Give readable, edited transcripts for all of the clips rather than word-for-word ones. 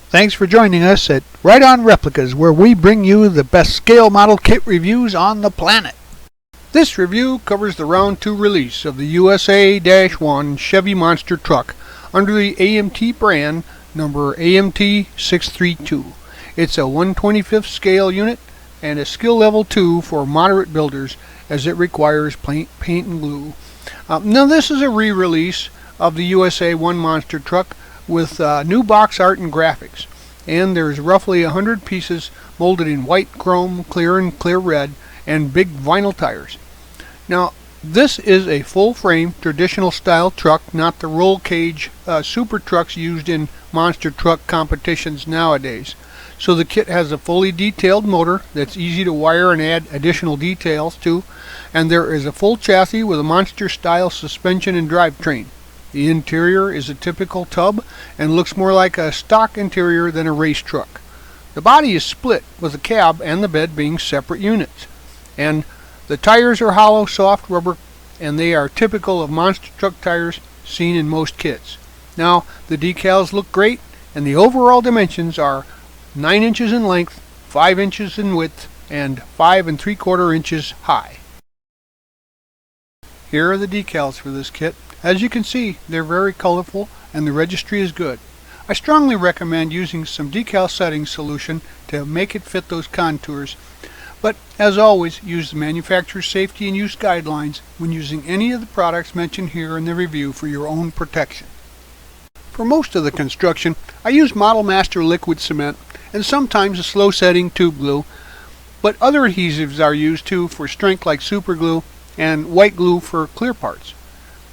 Thanks for joining us at Right On Replicas, where we bring you the best scale model kit reviews on the planet. This review covers the Round 2 release of the USA-1 Chevy Monster truck under the AMT brand number AMT 632. It's a 1/25th scale unit and a skill level 2 for moderate builders, as it requires paint and glue. Now this is a re-release of the USA-1 Monster truck with new box art and graphics, and there's roughly 100 pieces molded in white, chrome, clear, and clear red, and big vinyl tires. Now this is a full frame traditional style truck, not the roll cage super trucks used in monster truck competitions nowadays. So the kit has a fully detailed motor that's easy to wire and add additional details to, and there is a full chassis with a monster style suspension and drivetrain. The interior is a typical tub and looks more like a stock interior than a race truck. The body is split, with the cab and the bed being separate units. And the tires are hollow, soft rubber, and they are typical of monster truck tires seen in most kits. Now, the decals look great, and the overall dimensions are 9 inches in length, 5 inches in width, and 5 3/4 inches high. Here are the decals for this kit. As you can see, they're very colorful and the registry is good. I strongly recommend using some decal setting solution to make it fit those contours, but as always, use the manufacturer's safety and use guidelines when using any of the products mentioned here in the review for your own protection. For most of the construction, I use Model Master liquid cement and sometimes a slow setting tube glue, but other adhesives are used too for strength like super glue and white glue for clear parts.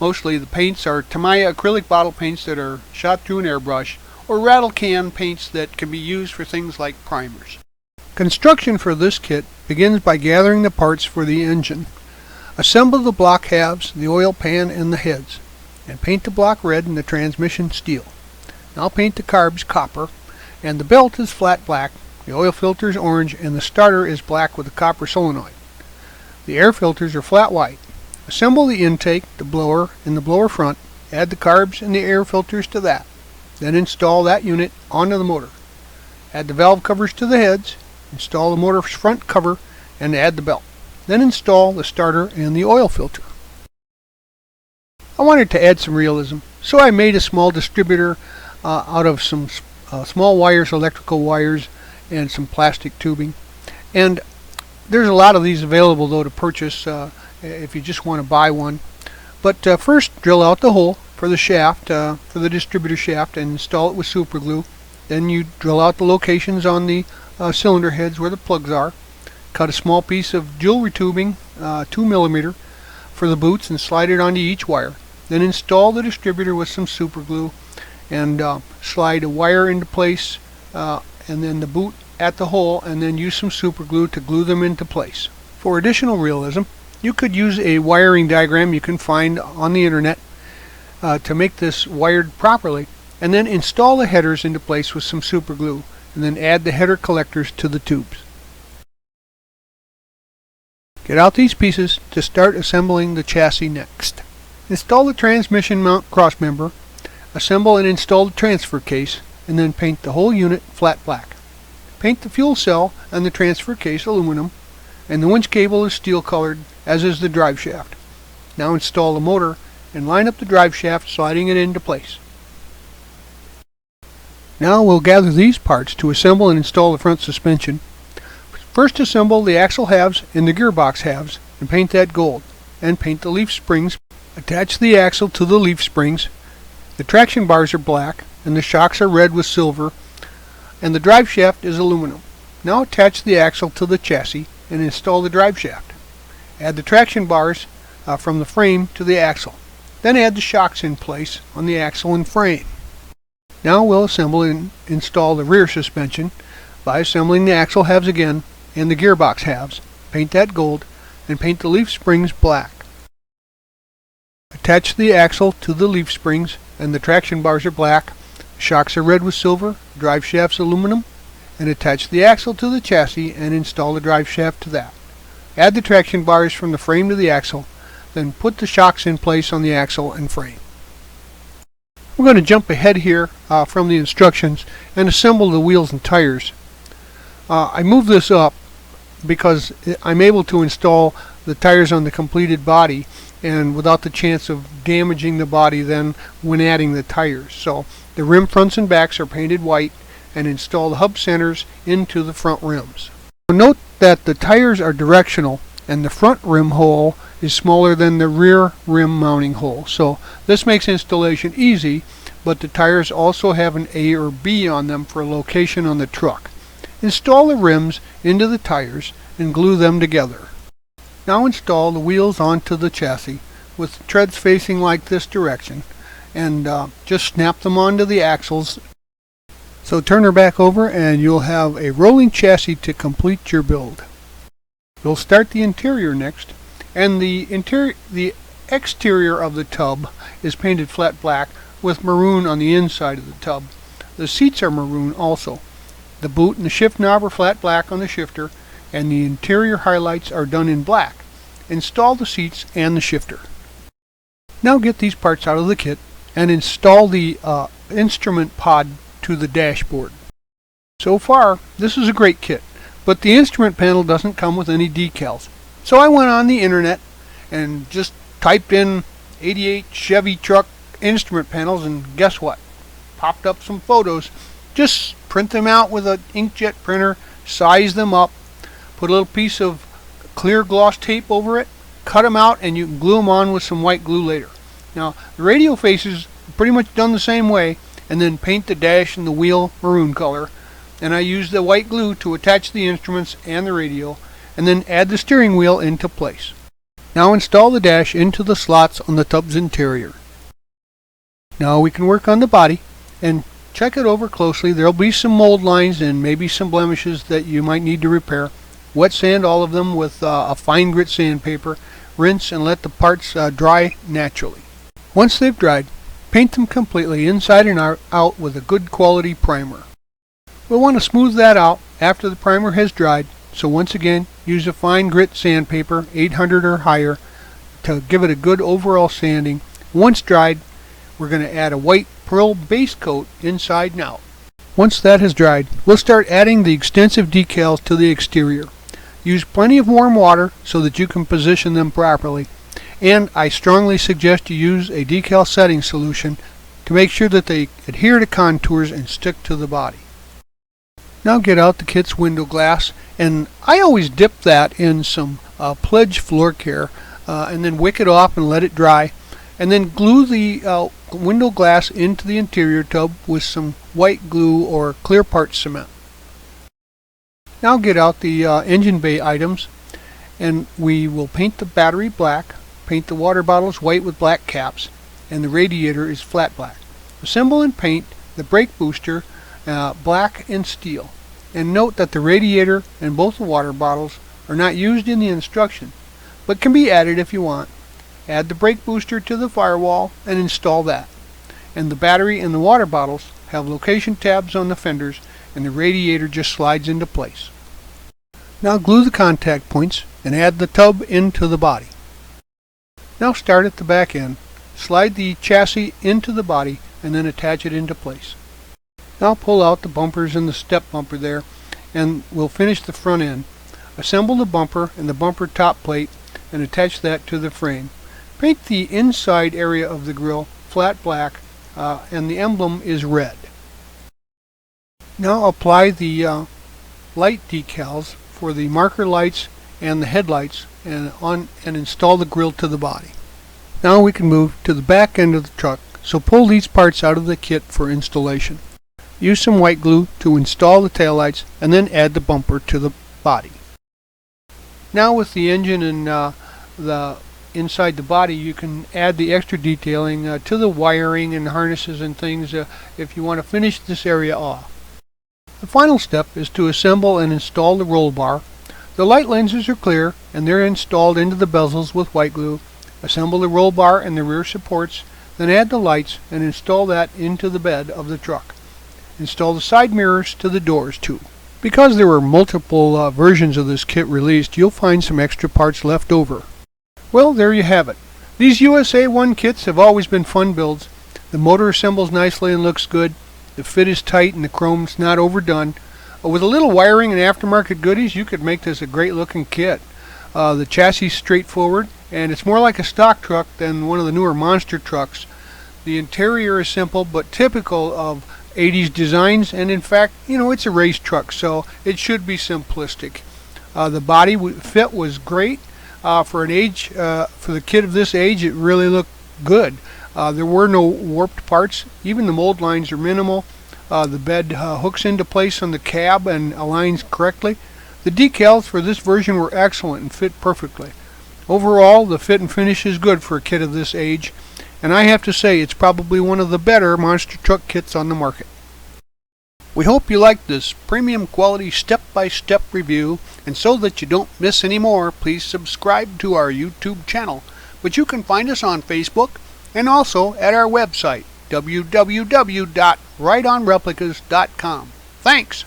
Mostly the paints are Tamiya acrylic bottle paints that are shot through an airbrush, or rattle can paints that can be used for things like primers. Construction for this kit begins by gathering the parts for the engine. Assemble the block halves, the oil pan, and the heads, and paint the block red and the transmission steel. Now paint the carbs copper, and the belt is flat black, the oil filter is orange, and the starter is black with a copper solenoid. The air filters are flat white. Assemble the intake, the blower, and the blower front. Add the carbs and the air filters to that. Then install that unit onto the motor. Add the valve covers to the heads. Install the motor's front cover and add the belt. Then install the starter and the oil filter. I wanted to add some realism, so I made a small distributor out of some small wires, electrical wires, and some plastic tubing. And there's a lot of these available though to purchase if you just want to buy one. But first drill out the hole for the shaft, for the distributor shaft, and install it with super glue. Then you drill out the locations on the cylinder heads where the plugs are. Cut a small piece of jewelry tubing, 2mm, for the boots and slide it onto each wire. Then install the distributor with some super glue and slide a wire into place and then the boot at the hole, and then use some super glue to glue them into place. For additional realism, you could use a wiring diagram you can find on the internet to make this wired properly, and then install the headers into place with some super glue, and then add the header collectors to the tubes. Get out these pieces to start assembling the chassis next. Install the transmission mount crossmember, assemble and install the transfer case, and then paint the whole unit flat black. Paint the fuel cell and the transfer case aluminum, and the winch cable is steel colored, as is the drive shaft. Now install the motor and line up the drive shaft, sliding it into place. Now we'll gather these parts to assemble and install the front suspension. First assemble the axle halves and the gearbox halves and paint that gold, and paint the leaf springs. Attach the axle to the leaf springs. The traction bars are black and the shocks are red with silver, and the drive shaft is aluminum. Now attach the axle to the chassis and install the drive shaft. Add the traction bars from the frame to the axle. Then add the shocks in place on the axle and frame. Now we'll assemble and install the rear suspension by assembling the axle halves again and the gearbox halves. Paint that gold and paint the leaf springs black. Attach the axle to the leaf springs and the traction bars are black, shocks are red with silver, drive shaft's aluminum, and attach the axle to the chassis and install the drive shaft to that. Add the traction bars from the frame to the axle, then put the shocks in place on the axle and frame. We're going to jump ahead here from the instructions and assemble the wheels and tires. I move this up because I'm able to install the tires on the completed body and without the chance of damaging the body then when adding the tires. So the rim fronts and backs are painted white and install the hub centers into the front rims. Note that the tires are directional and the front rim hole is smaller than the rear rim mounting hole. So this makes installation easy, but the tires also have an A or B on them for location on the truck. Install the rims into the tires and glue them together. Now install the wheels onto the chassis with treads facing like this direction and just snap them onto the axles. So turn her back over and you'll have a rolling chassis to complete your build. We'll start the interior next, and the exterior of the tub is painted flat black with maroon on the inside of the tub. The seats are maroon also. The boot and the shift knob are flat black on the shifter, and the interior highlights are done in black. Install the seats and the shifter. Now get these parts out of the kit and install the instrument pod to the dashboard. So far, this is a great kit, but the instrument panel doesn't come with any decals. So I went on the internet and just typed in 88 Chevy truck instrument panels, and guess what? Popped up some photos. Just print them out with an inkjet printer, size them up, put a little piece of clear gloss tape over it, cut them out, and you can glue them on with some white glue later. Now, the radio faces are pretty much done the same way, and then paint the dash and the wheel maroon color. And I use the white glue to attach the instruments and the radio, and then add the steering wheel into place. Now install the dash into the slots on the tub's interior. Now we can work on the body and check it over closely. There'll be some mold lines and maybe some blemishes that you might need to repair. Wet sand all of them with a fine grit sandpaper. Rinse and let the parts dry naturally. Once they've dried, paint them completely inside and out with a good quality primer. We'll want to smooth that out after the primer has dried, so once again use a fine grit sandpaper, 800 or higher, to give it a good overall sanding. Once dried, we're going to add a white pearl base coat inside and out. Once that has dried, we'll start adding the extensive decals to the exterior. Use plenty of warm water so that you can position them properly, and I strongly suggest you use a decal setting solution to make sure that they adhere to contours and stick to the body. Now get out the kit's window glass, and I always dip that in some Pledge floor care and then wick it off and let it dry, and then glue the window glass into the interior tub with some white glue or clear part cement. Now get out the engine bay items, and we will paint the battery black, paint the water bottles white with black caps, and the radiator is flat black. Assemble and paint the brake booster black and steel. And note that the radiator and both the water bottles are not used in the instruction, but can be added if you want. Add the brake booster to the firewall and install that. And the battery and the water bottles have location tabs on the fenders, and the radiator just slides into place. Now glue the contact points and add the tub into the body. Now start at the back end, slide the chassis into the body, and then attach it into place. Now pull out the bumpers and the step bumper there, and we'll finish the front end. Assemble the bumper and the bumper top plate and attach that to the frame. Paint the inside area of the grille flat black, and the emblem is red. Now apply the light decals for the marker lights and the headlights and install the grille to the body. Now we can move to the back end of the truck, so pull these parts out of the kit for installation. Use some white glue to install the taillights and then add the bumper to the body. Now with the engine and the inside the body, you can add the extra detailing to the wiring and harnesses and things if you want to finish this area off. The final step is to assemble and install the roll bar. The light lenses are clear and they're installed into the bezels with white glue. Assemble the roll bar and the rear supports, then add the lights and install that into the bed of the truck. Install the side mirrors to the doors too. Because there were multiple versions of this kit released, you'll find some extra parts left over. Well, there you have it. These USA-1 kits have always been fun builds. The motor assembles nicely and looks good. The fit is tight and the chrome's not overdone. With a little wiring and aftermarket goodies, you could make this a great looking kit. The chassis is straightforward, and it's more like a stock truck than one of the newer monster trucks. The interior is simple but typical of 80s designs, and in fact, it's a race truck, so it should be simplistic. The body fit was great. For the kid of this age, it really looked good. There were no warped parts. Even the mold lines are minimal. The bed hooks into place on the cab and aligns correctly. The decals for this version were excellent and fit perfectly. Overall, the fit and finish is good for a kit of this age, and I have to say it's probably one of the better monster truck kits on the market. We hope you liked this premium quality step-by-step review, and so that you don't miss any more, please subscribe to our YouTube channel. But you can find us on Facebook and also at our website, www.rightonreplicas.com. Thanks!